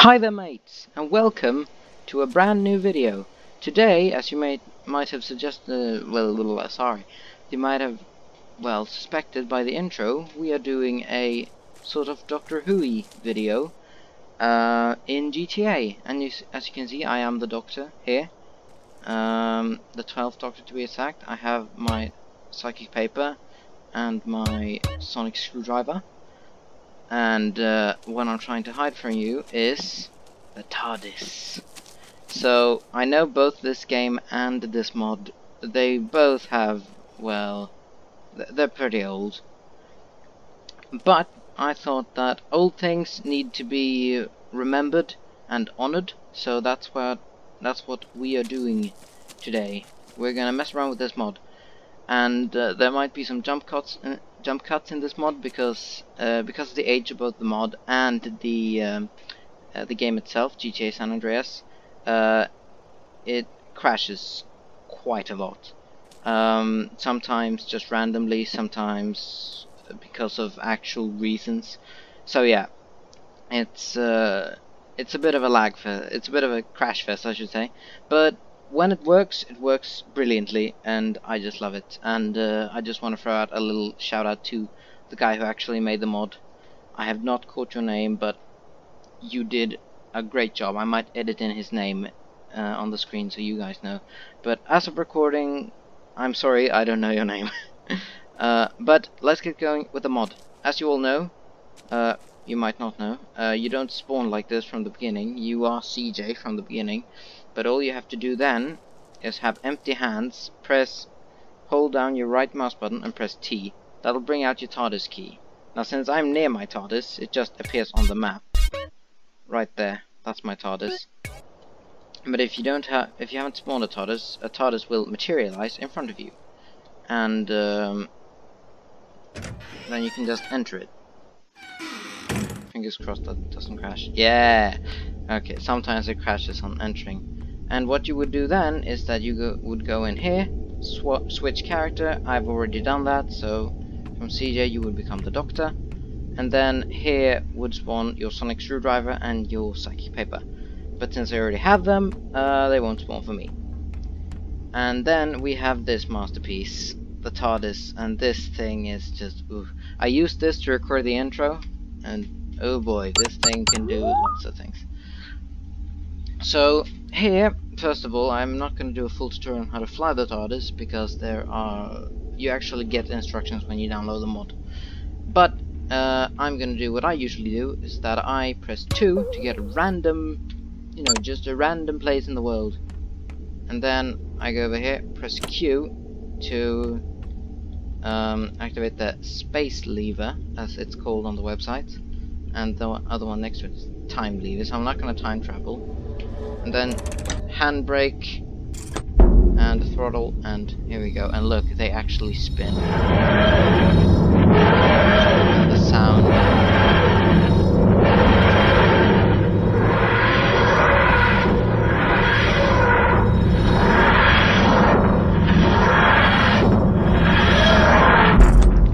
Hi there mates, and welcome to a brand new video. Today, as you might have suggested, you might have, suspected by the intro, we are doing a sort of Doctor Who-y video in GTA. And as you can see, I am the Doctor here, the 12th Doctor to be exact. I have my psychic paper and my sonic screwdriver. And what I'm trying to hide from you is the TARDIS. So I know both this game and this mod, they both have, well, they're pretty old. But I thought that old things need to be remembered and honored, so that's what we are doing today. We're gonna mess around with this mod, and there might be some jump cuts in this mod because of the age of both the mod and the game itself, GTA San Andreas. It crashes quite a lot. Sometimes just randomly, sometimes because of actual reasons. So yeah, it's a bit of a lag fest. It's a bit of a crash fest, I should say. But when it works brilliantly, and I just love it. And I just want to throw out a little shout out to the guy who actually made the mod. I have not caught your name, but you did a great job. I might edit in his name on the screen so you guys know. But as of recording, I'm sorry, I don't know your name. But let's get going with the mod. As you all know, you might not know, you don't spawn like this from the beginning. You are CJ from the beginning. But all you have to do then is have empty hands, hold down your right mouse button and press T. That'll bring out your TARDIS key. Now since I'm near my TARDIS, it just appears on the map. Right there, that's my TARDIS. But if you haven't spawned a TARDIS will materialize in front of you. And then you can just enter it. Fingers crossed that doesn't crash. Yeah! Okay, sometimes it crashes on entering. And what you would do then is that you would go in here, switch character. I've already done that, so from CJ you would become the Doctor. And then here would spawn your sonic screwdriver and your psychic paper. But since I already have them, they won't spawn for me. And then we have this masterpiece, the TARDIS, and this thing is just oof. I used this to record the intro, and oh boy, this thing can do lots of things. So here, first of all, I'm not going to do a full tutorial on how to fly the TARDIS because you actually get instructions when you download the mod. But I'm going to do what I usually do, is that I press 2 to get a random, just a random place in the world. And then I go over here, press Q to activate the space lever, as it's called on the website. And the other one next to it is time lever, so I'm not going to time travel. And then handbrake and throttle, and here we go. And look, they actually spin. And the sound.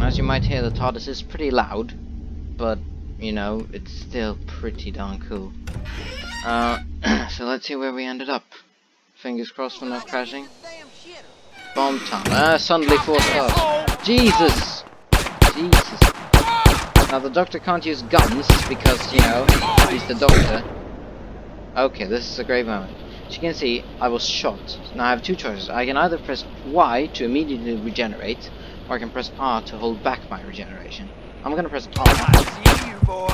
As you might hear, the TARDIS is pretty loud, but it's still pretty darn cool. So let's see where we ended up. Fingers crossed for not crashing. Bomb tunnel. Suddenly 4 stars. Jesus! Jesus. Now the Doctor can't use guns because, he's the Doctor. Okay, this is a great moment. As you can see, I was shot. Now I have two choices. I can either press Y to immediately regenerate, or I can press R to hold back my regeneration. I'm gonna press R. I see you, boy.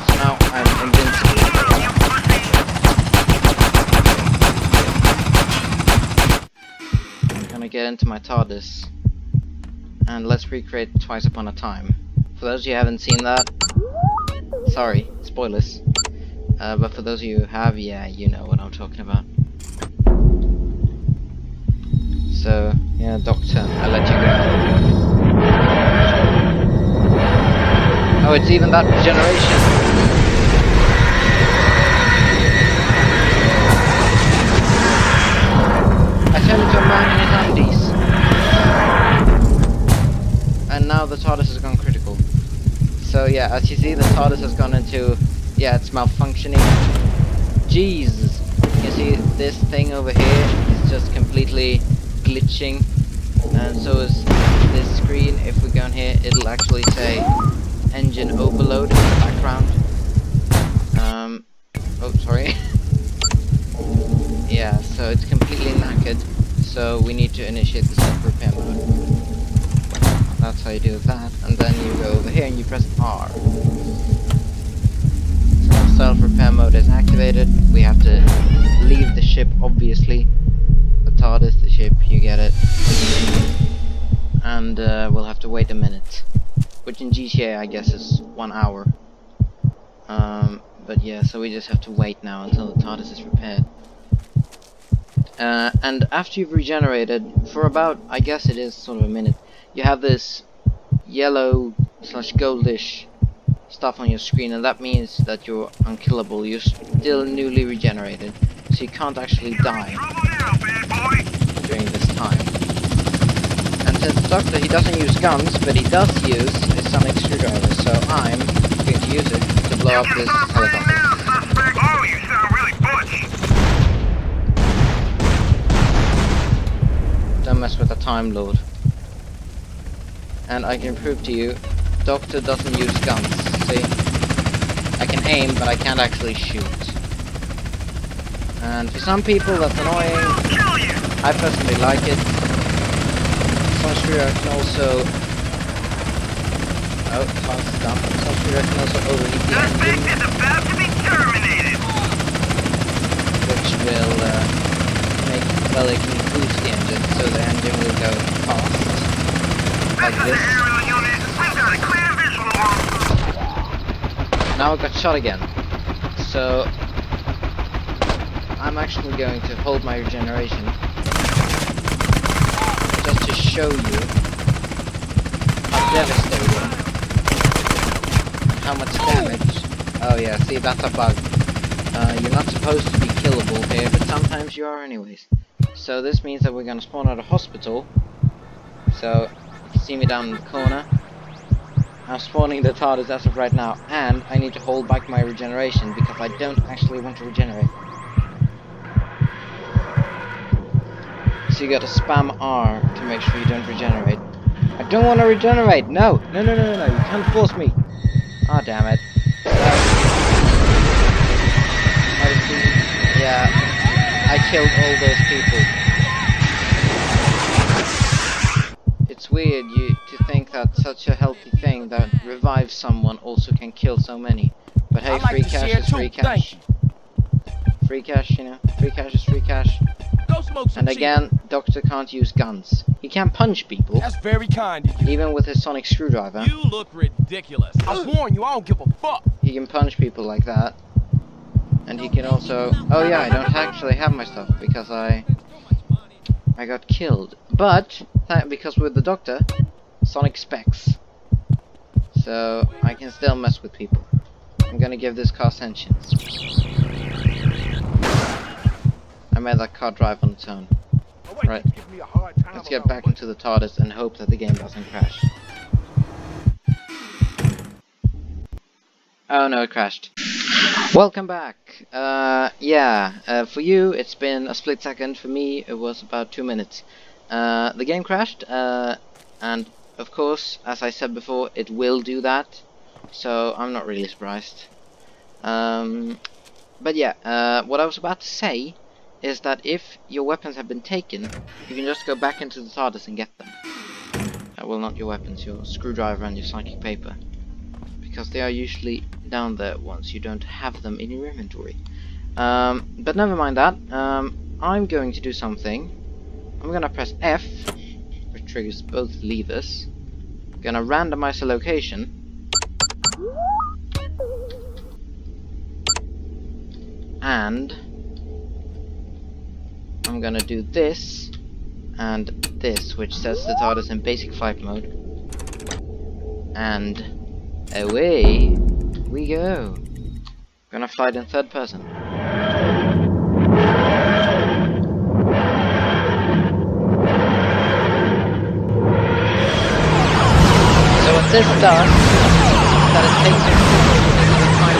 So now I'm invincible. Gonna get into my TARDIS, and let's recreate Twice Upon a Time. For those of you who haven't seen that, sorry, spoilers. But for those of you who have, yeah, you know what I'm talking about. So, yeah, Doctor, I'll let you go. Oh, it's even that regeneration. I turned into a man in his undies. And now the TARDIS has gone critical. So yeah, as you see, the TARDIS has gone into Yeah, it's malfunctioning. Jesus. You see this thing over here is just completely glitching. And so is this screen. If we go in here, it'll actually say engine overload in the background. Oh, sorry. Yeah, so it's completely knackered. So we need to initiate the self-repair mode. That's how you do that. And then you go over here and you press R. So self-repair mode is activated. We have to leave the ship, obviously. The TARDIS, the ship, you get it. And we'll have to wait a minute. Which in GTA I guess is 1 hour. But yeah, so we just have to wait now until the TARDIS is repaired. And after you've regenerated, for about, I guess it is sort of a minute, you have this yellow / goldish stuff on your screen, and that means that you're unkillable. You're still newly regenerated, so you can't actually die during this time. And since the Doctor, he doesn't use guns, but he does use his sonic screwdriver, so I'm going to use it to blow up this helicopter. Oh, you sound really butch. Don't mess with the Time Lord. And I can prove to you, Doctor doesn't use guns. See? I can aim, but I can't actually shoot. And for some people that's annoying. I personally like it. Some screwdriver can also... Oh, fast stop. Some screwdriver can also overheat the engine. Suspect is about to be terminated. Which will make... Well, it can boost the engine, so the engine will go fast. Like this. Now I got shot again. So I'm actually going to hold my regeneration just to show you how devastating and how much damage. Oh yeah, see, that's a bug. You're not supposed to be killable here, but sometimes you are anyways. So this means that we're going to spawn at a hospital. So you can see me down in the corner. I'm spawning the TARDIS as of right now, and I need to hold back my regeneration because I don't actually want to regenerate. So you gotta spam R to make sure you don't regenerate. I don't want to regenerate! No! No, no, no, no, no, you can't force me! Ah, damn it. Yeah, I killed all those people. It's weird to think that such a healthy thing that revives someone also can kill so many. But hey, free cash is free cash. Free cash, you know, free cash is free cash. And again, Doctor can't use guns. He can't punch people. That's very kind of you. Even with his sonic screwdriver. You look ridiculous. I warn you, I don't give a fuck. He can punch people like that. And he can also... Oh yeah, I don't actually have my stuff because I got killed. But, because with the Doctor, sonic specs. So, I can still mess with people. I'm gonna give this car sentience. I made that car drive on its own. Right, let's get back into the TARDIS and hope that the game doesn't crash. Oh no, it crashed. Welcome back. For you it's been a split second. For me it was about 2 minutes. The game crashed, and of course, as I said before, it will do that. So I'm not really surprised. But yeah, what I was about to say is that if your weapons have been taken, you can just go back into the TARDIS and get them. Well, not your weapons, your screwdriver and your psychic paper. Because they are usually down there once you don't have them in your inventory. But never mind that. I'm going to do something. I'm gonna press F, which triggers both levers. Gonna randomize the location. And I'm gonna do this and this, which sets the TARDIS in basic flight mode. And away we go. Gonna fly it in third person. So what this does is that it takes you to the time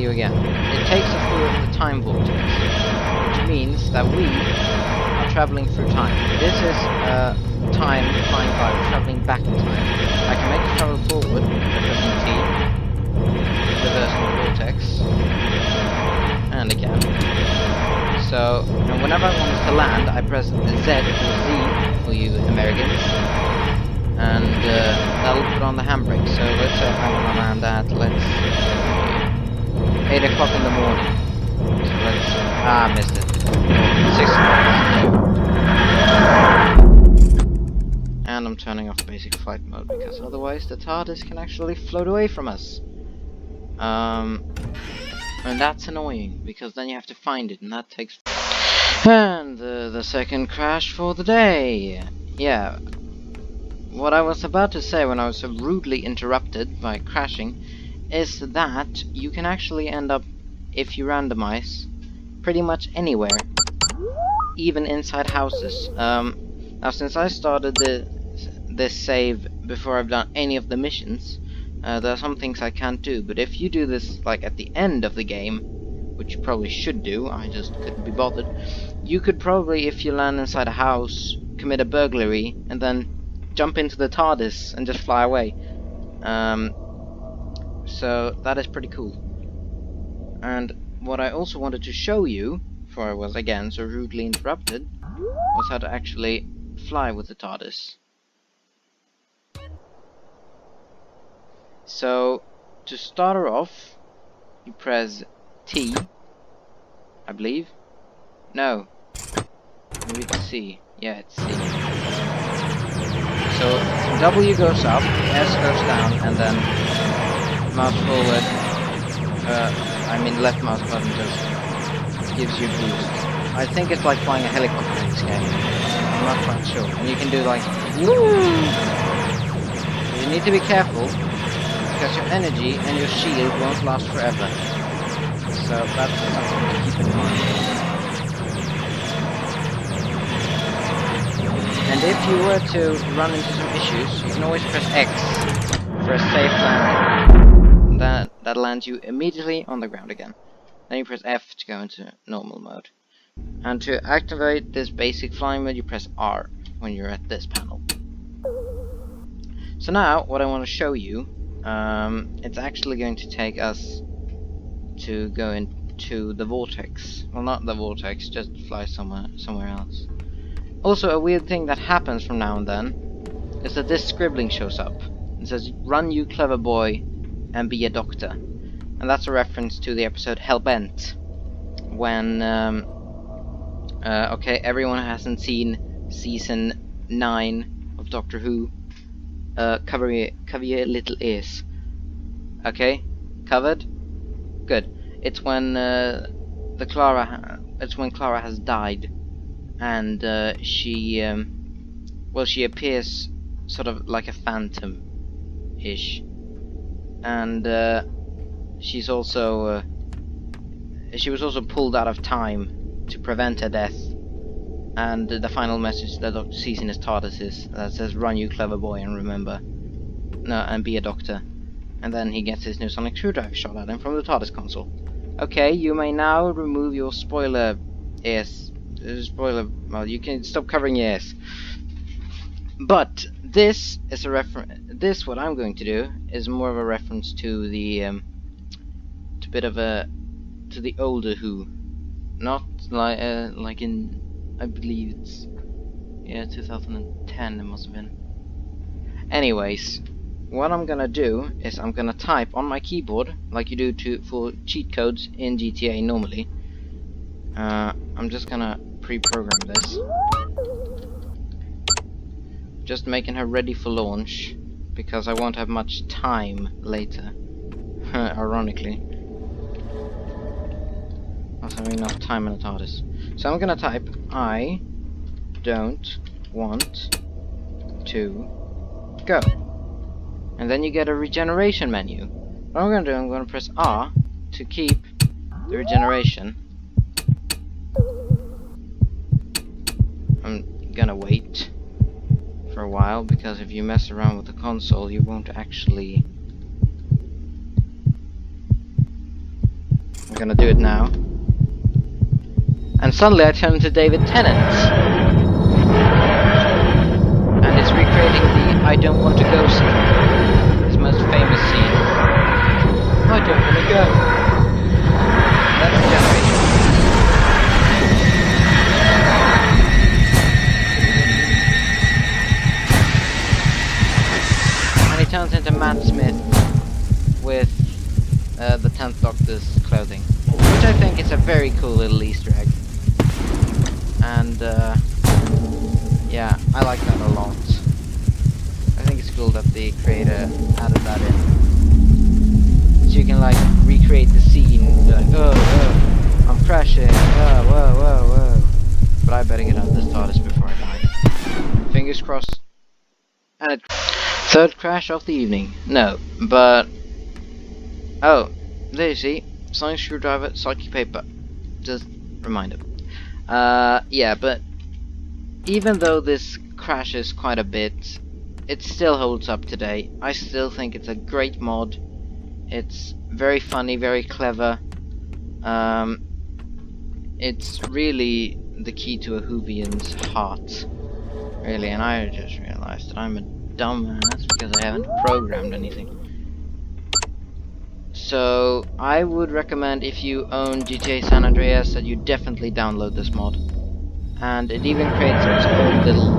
you again. It takes us through the time vortex, which means that we are traveling through time. This is time flying by, we're traveling back in time. I can make it travel forward by pressing T, reversing the vortex, and again. So, and whenever I want us to land, I press Z or Z for you Americans, and that'll put on the handbrake. So let's say I want to land at, let's see, 8 o'clock in the morning. So let's, missed it. 6 o'clock. And I'm turning off basic flight mode, because otherwise the TARDIS can actually float away from us. And that's annoying, because then you have to find it, and that takes... And the second crash for the day. Yeah. What I was about to say when I was so rudely interrupted by crashing is that you can actually end up, if you randomize, pretty much anywhere. Even inside houses. Now since I started this save before I've done any of the missions, there are some things I can't do, but if you do this like at the end of the game, which you probably should do, I just couldn't be bothered, you could probably, if you land inside a house, commit a burglary, and then jump into the TARDIS and just fly away. So that is pretty cool. And what I also wanted to show you, before I was again so rudely interrupted, was how to actually fly with the TARDIS. So, to start her off, you press T, I believe. No. Maybe it's C. Yeah, it's C. So, W goes up, S goes down, and then mouse forward, left mouse button just gives you a boost. I think it's like flying a helicopter in this game. I'm not quite sure. And you can do like, woo! You need to be careful, because your energy and your shield won't last forever. So that's something to keep in mind. And if you were to run into some issues, you can always press X for a safe landing. That lands you immediately on the ground again. Then you press F to go into normal mode. And to activate this basic flying mode, you press R when you're at this panel. So now, what I want to show you, it's actually going to take us to go into the vortex. Well, not the vortex, just fly somewhere else. Also, a weird thing that happens from now and then is that this scribbling shows up. It says, "Run, you clever boy, and be a doctor." And that's a reference to the episode Hellbent, when, okay, everyone who hasn't seen season 9 of Doctor Who, cover your little ears. Okay? Covered? Good. It's when Clara has died, and she appears sort of like a phantom-ish, and she was also pulled out of time to prevent her death. And the final message that Doctor sees in his TARDIS is that says, "Run, you clever boy, and remember, and be a doctor." And then he gets his new sonic screwdriver shot at him from the TARDIS console. Okay, you may now remove your spoiler ears. Well, you can stop covering your ears. But this is a reference. This, what I'm going to do, is more of a reference to the to the older Who, not like in, I believe it's 2010 it must have been. Anyways, what I'm gonna do is I'm gonna type on my keyboard like you do for cheat codes in GTA normally. I'm just gonna pre-program this, just making her ready for launch, because I won't have much time later. Ironically, I don't have enough time in the TARDIS. So I'm gonna type, "I don't want to go," and then you get a regeneration menu. What I'm gonna do, I'm gonna press R to keep the regeneration. I'm gonna wait for a while, because if you mess around with the console, you won't actually I'm gonna do it now. And suddenly I turn into David Tennant. And it's recreating the I don't want to go scene. His most famous scene. I don't want to go. That's regeneration. And he turns into Matt Smith with the 10th Doctor's clothing. Which I think is a very cool little Easter egg. And yeah, I like that a lot. I think it's cool that the creator added that in. So you can like recreate the scene, like, oh, I'm crashing, whoa. But I better get out of this TARDIS before I die. Fingers crossed. And it... Third crash of the evening. No, but... Oh, there you see. Sonic screwdriver, psychic paper. Just reminder. Yeah, but even though this crashes quite a bit, it still holds up today. I still think it's a great mod. It's very funny, very clever. It's really the key to a Whovian's heart, really. And I just realized that I'm a dumbass because I haven't programmed anything. So I would recommend, if you own GTA San Andreas, that you definitely download this mod. And it even creates its own little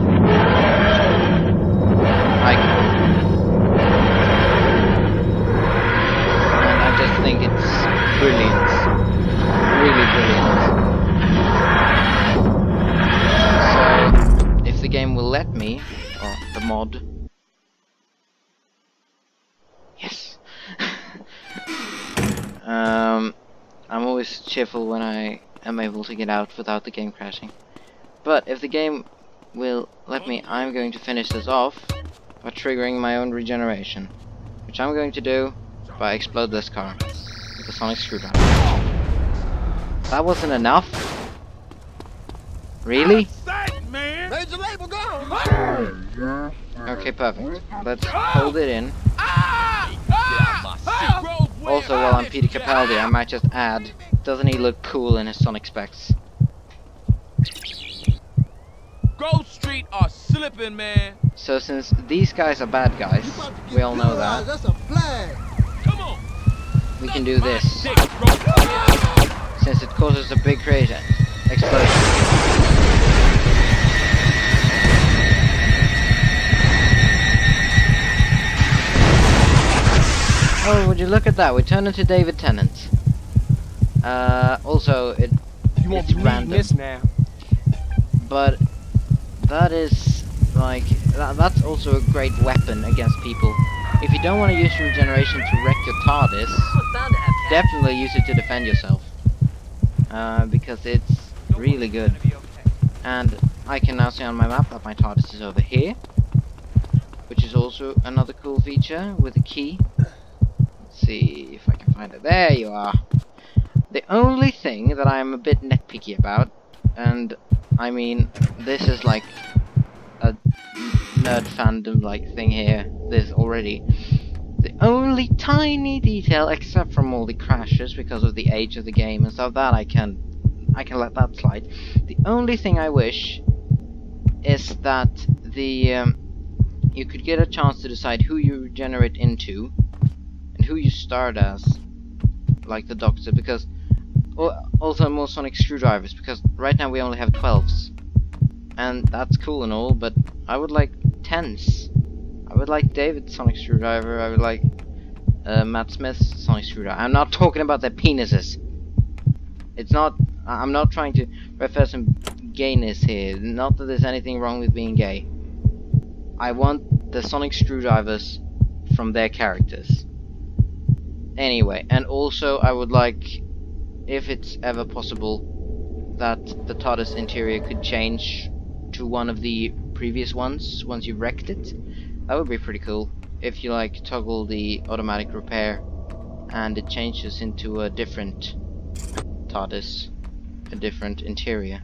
icon. And I just think it's brilliant. Really brilliant. So if the game will let me, or the mod, yes. I'm always cheerful when I am able to get out without the game crashing. But if the game will let me, I'm going to finish this off by triggering my own regeneration, which I'm going to do by explode this car with a sonic screwdriver. That wasn't enough? Really? Okay, perfect. Let's hold it in. Also, while I'm Peter Capaldi, I might just add, doesn't he look cool in his Sonic specs? Grove Street are slipping, man. So since these guys are bad guys, we all know that, Come on. we can do this. Since it causes a big crater explosion. Oh, would you look at that? We turn into David Tennant. Also, it's random. This now. But that is like that's also a great weapon against people. If you don't want to use your regeneration to wreck your TARDIS, definitely use it to defend yourself. Because it's really good. And I can now see on my map that my TARDIS is over here, which is also another cool feature with a key. See if I can find it. There you are. The only thing that I'm a bit nitpicky about, and I mean this is like a nerd fandom like thing here, this already. The only tiny detail, except from all the crashes because of the age of the game and stuff, that I can let that slide. The only thing I wish is that the you could get a chance to decide who you regenerate into who you start as, like the Doctor, because also more sonic screwdrivers, because right now we only have 12s, and that's cool and all, but I would like 10s. I would like David's sonic screwdriver. I would like Matt Smith's sonic screwdriver. I'm not talking about their penises. It's not. I'm not trying to refer some gayness here. Not that there's anything wrong with being gay. I want the sonic screwdrivers from their characters. Anyway, and also I would like, if it's ever possible, that the TARDIS interior could change to one of the previous ones once you've wrecked it. That would be pretty cool. If you like toggle the automatic repair and it changes into a different TARDIS, a different interior.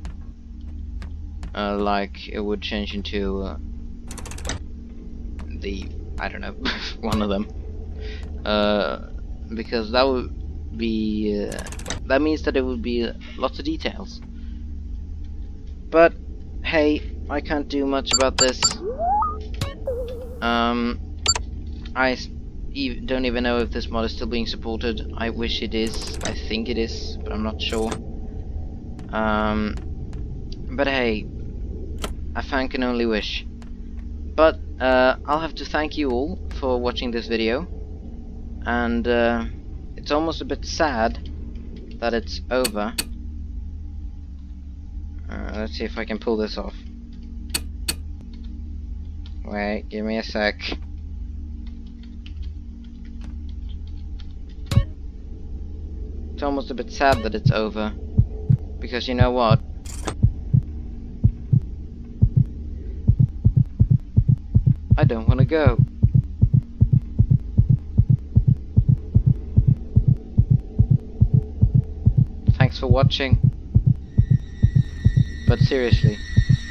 Like it would change into the, I don't know, one of them. Because that would that means that it would be lots of details. But hey, I can't do much about this. Don't even know if this mod is still being supported. I wish it is. I think it is, but I'm not sure. But hey, a fan can only wish. But I'll have to thank you all for watching this video, and it's almost a bit sad that it's over. Let's see if I can pull this off. Wait, give me a sec. It's almost a bit sad that it's over, because you know what? I don't want to go. Thanks for watching. But seriously,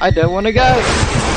I don't want to go!